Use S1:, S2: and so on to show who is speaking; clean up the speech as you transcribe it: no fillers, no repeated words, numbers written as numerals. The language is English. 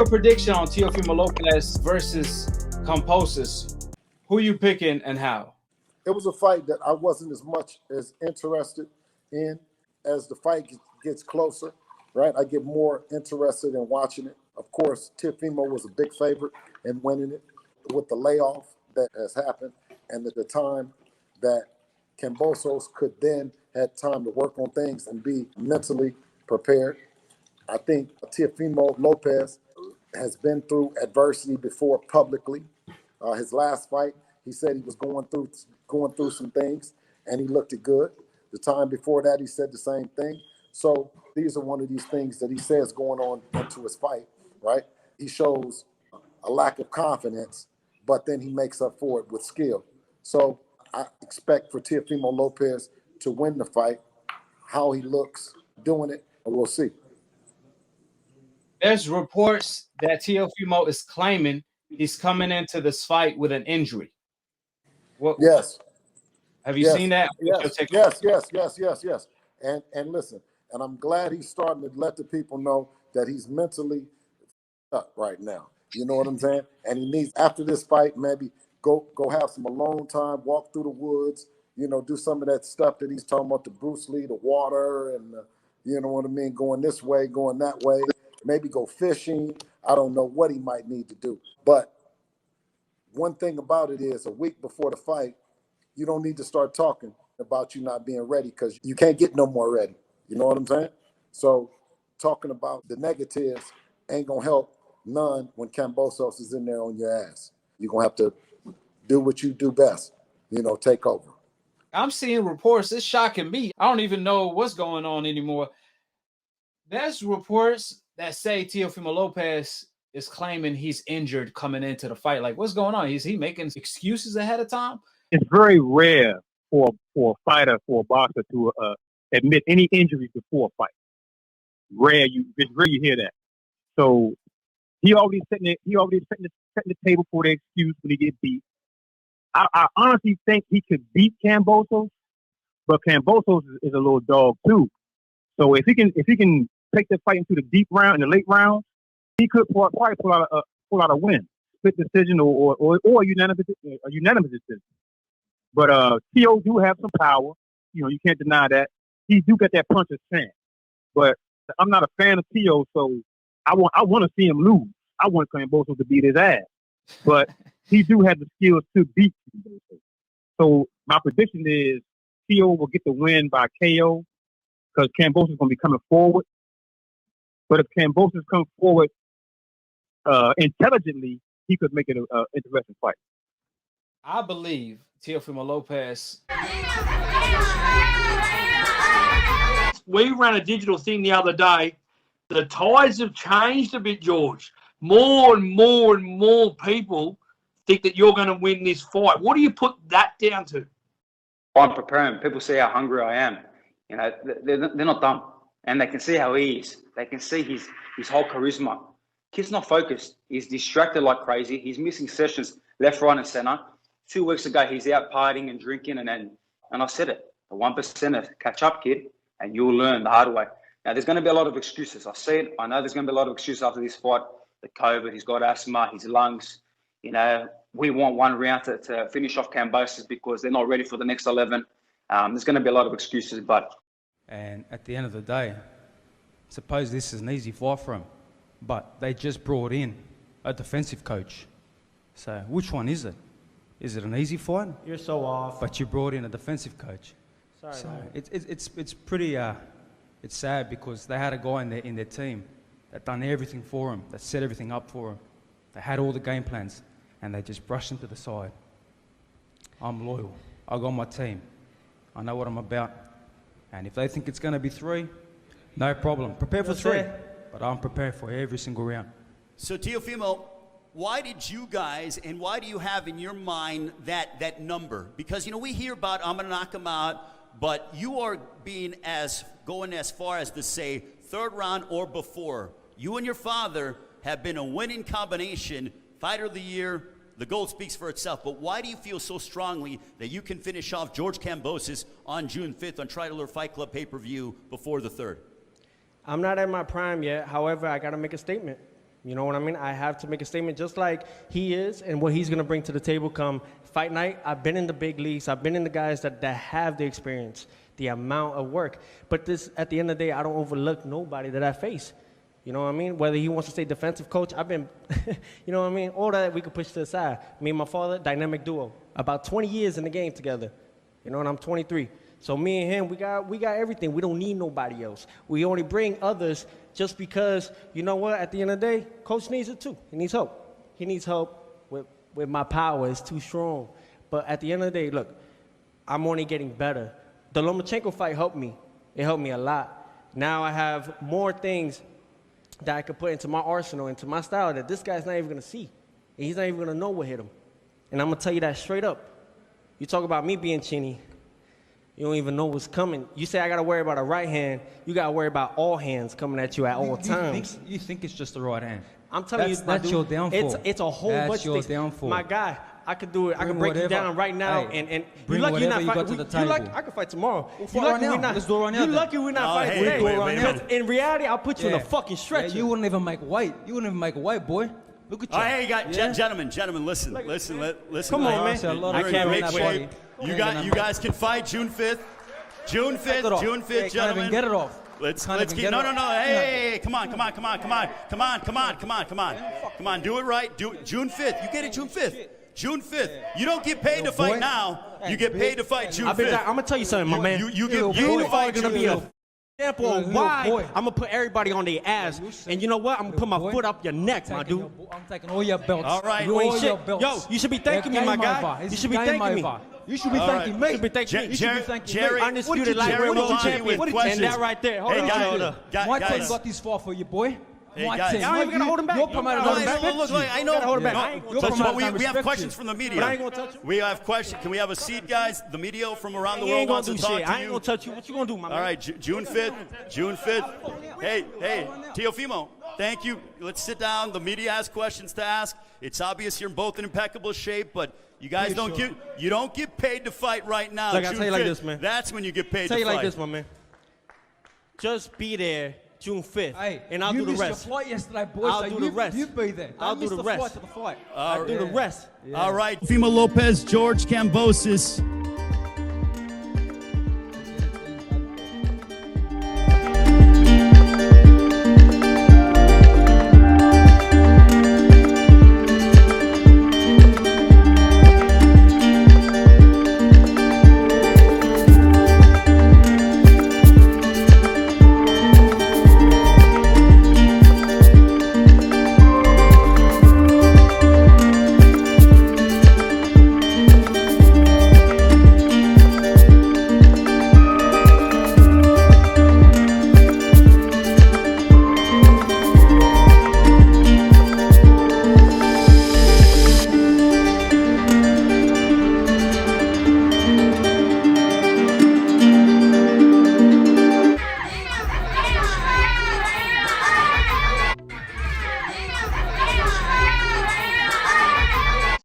S1: your prediction on Teofimo Lopez versus Kambosos? Who you picking and how?
S2: It was a fight that I wasn't as much as interested in. As the fight gets closer, right, I get more interested in watching it. Of course, Teofimo was a big favorite in winning it with the layoff that has happened and at the time that Kambosos could then had time to work on things and be mentally prepared. I think Teofimo Lopez has been through adversity before publicly. His last fight, he said he was going through some things, and he looked good. The time before that, he said the same thing. So these are one of these things that he says going on into his fight, right? He shows a lack of confidence, but then he makes up for it with skill. So I expect for Teofimo Lopez to win the fight. How he looks doing it, we'll see.
S1: There's reports that Teofimo is claiming he's coming into this fight with an injury.
S2: Yes.
S1: Have you seen that?
S2: Yes. And listen, and I'm glad he's starting to let the people know that he's mentally up right now. You know what I'm saying? And he needs, after this fight, maybe go have some alone time, walk through the woods, do some of that stuff that he's talking about, the Bruce Lee, the water, and you know what I mean, going this way, going that way, maybe go fishing. I don't know what he might need to do. But one thing about it is, a week before the fight, you don't need to start talking about you not being ready because you can't get no more ready. You know what I'm saying? So talking about the negatives ain't going to help none when Kambosos is in there on your ass. You're going to have to do what you do best, take over.
S1: I'm seeing reports. It's shocking me. I don't even know what's going on anymore. There's reports that say Teofimo Lopez is claiming he's injured coming into the fight. Like, what's going on? Is he making excuses ahead of time?
S3: It's very rare for a fighter, for a boxer to admit any injuries before a fight. It's rare you hear that. So he already setting the table for the excuse when he get beat. I honestly think he could beat Kambosos, but Kambosos is a little dog too. So if he can take the fight into the deep round, in the late rounds, he could probably pull out a win, split decision or a unanimous decision. But Teo do have some power. You can't deny that. He do get that puncher's chance. But I'm not a fan of Teo, so I want to see him lose. I want Kambosos to beat his ass. But he do have the skills to beat Kambosos. So my prediction is Teo will get the win by KO because Kambosos is going to be coming forward. But if Kambosos comes forward intelligently, he could make it an interesting fight.
S1: I believe Teofimo Lopez.
S4: We ran a digital thing the other day. The tides have changed a bit, George. More and more people think that you're going to win this fight. What do you put that down to?
S5: I'm preparing. People see how hungry I am. They're not dumb. And they can see how he is. They can see his whole charisma. Kid's not focused. He's distracted like crazy. He's missing sessions left, right, and center. 2 weeks ago, he's out partying and drinking, and I said it. The 1%ers, catch up, kid, and you'll learn the hard way. Now, there's going to be a lot of excuses. I see it. I know there's going to be a lot of excuses after this fight. The COVID, he's got asthma, his lungs. We want one round to finish off Kambosos because they're not ready for the next 11. There's going to be a lot of excuses, but...
S6: And at the end of the day, suppose this is an easy fight for him, but they just brought in a defensive coach. So which one is it? Is it an easy fight?
S7: You're so off.
S6: But you brought in a defensive coach.
S7: Sorry,
S6: so it's pretty it's sad because they had a guy in their team that done everything for him, that set everything up for him. They had all the game plans, and they just brushed him to the side. I'm loyal. I got my team. I know what I'm about. And if they think it's going to be 3, no problem. Prepare for 3. But I'm prepared for every single round.
S8: So, Teofimo, why did you guys, and why do you have in your mind that number? Because, we hear about I'm going to knock him out, but you are going as far as to say 3rd round or before. You and your father have been a winning combination, fighter of the year. The goal speaks for itself, but why do you feel so strongly that you can finish off George Kambosos on June 5th on Tricolor Fight Club pay-per-view before the 3rd?
S7: I'm not at my prime yet. However, I got to make a statement. You know what I mean? I have to make a statement just like he is and what he's going to bring to the table come fight night. I've been in the big leagues. I've been in the guys that have the experience, the amount of work. But this, at the end of the day, I don't overlook nobody that I face. You know what I mean? Whether he wants to stay defensive coach, I've been, you know what I mean? All that we could push to the side. Me and my father, dynamic duo. About 20 years in the game together. You know, and I'm 23. So me and him, we got everything. We don't need nobody else. We only bring others just because, you know what, at the end of the day, coach needs it too. He needs help. He needs help with my power. It's too strong. But at the end of the day, look, I'm only getting better. The Lomachenko fight helped me. It helped me a lot. Now I have more things that I could put into my arsenal, into my style that this guy's not even going to see. And he's not even going to know what hit him. And I'm going to tell you that straight up. You talk about me being chinny. You don't even know what's coming. You say I got to worry about a right hand. You got to worry about all hands coming at you at all times.
S6: You think it's just the right hand.
S7: I'm telling you,
S6: that's your downfall.
S7: It's a whole bunch of things.
S6: That's your downfall.
S7: My guy, I could do it. I could break you down right now. And
S6: bring
S7: you lucky you're not
S6: whatever you got to the
S7: fighting.
S6: table.
S7: I could fight tomorrow.
S6: We'll fight right now. Let's do it right now.
S7: You lucky we're not fighting today. Because in reality, I'll put you in a fucking stretcher.
S6: Yeah, you wouldn't even make weight. You wouldn't even make weight, boy. Look at you.
S8: Oh, hey, gentlemen, listen.
S7: Come on, man.
S8: I can't make shape. You guys can fight June 5th. June 5th, gentlemen.
S6: Can't even get it off.
S8: Let's keep. No. Hey, come on. Come on, do it right. Do it June 5th. You get it June 5th. June 5th. You don't get paid to fight now. You get paid to fight June 5th.
S7: I'm gonna tell you something, my man.
S8: You are
S7: gonna be a example of why I'm gonna put everybody on their ass. And you know what? I'm gonna put my foot up your neck, my dude.
S6: I'm taking all your belts.
S8: All right.
S7: You ain't shit. Yo, you should be thanking me, my guy. You should be thanking me.
S6: You should be thanking me.
S7: You should be thanking me.
S6: You should be thanking me.
S7: Undisputed lightweight world champion. And that right there. Hold on.
S6: My team got this far for you, boy. My team.
S7: I ain't even gonna hold him back.
S6: Your promoter doesn't respect
S8: Look,
S6: you.
S8: I know.
S7: Hold him back.
S8: No,
S7: I ain't gonna
S8: touch
S7: touch
S8: him,
S7: him.
S8: but we have questions from the media.
S7: But I ain't gonna touch him.
S8: We have questions. Can we have a seat, guys? The media from around the
S7: You
S8: world
S7: ain't gonna
S8: wants
S7: do
S8: to talk
S7: shit.
S8: to
S7: I ain't gonna touch you. What you gonna do, my man?
S8: All right, June 5th. Hey, Teofimo, thank you. Let's sit down. The media has questions to ask. It's obvious you're both in impeccable shape, but you guys don't get paid to fight right now.
S7: Look, I'll tell you like this, man.
S8: That's when you get paid to fight.
S7: Tell you like this, my man. Just be there June 5th,
S6: Hey,
S7: and I'll do the rest.
S6: You missed your flight yesterday, boy.
S7: I'll do the rest.
S6: You be there.
S7: I'll do the rest.
S6: To the fight.
S7: I'll do the rest.
S8: All right. Teofimo Lopez, George Kambosos.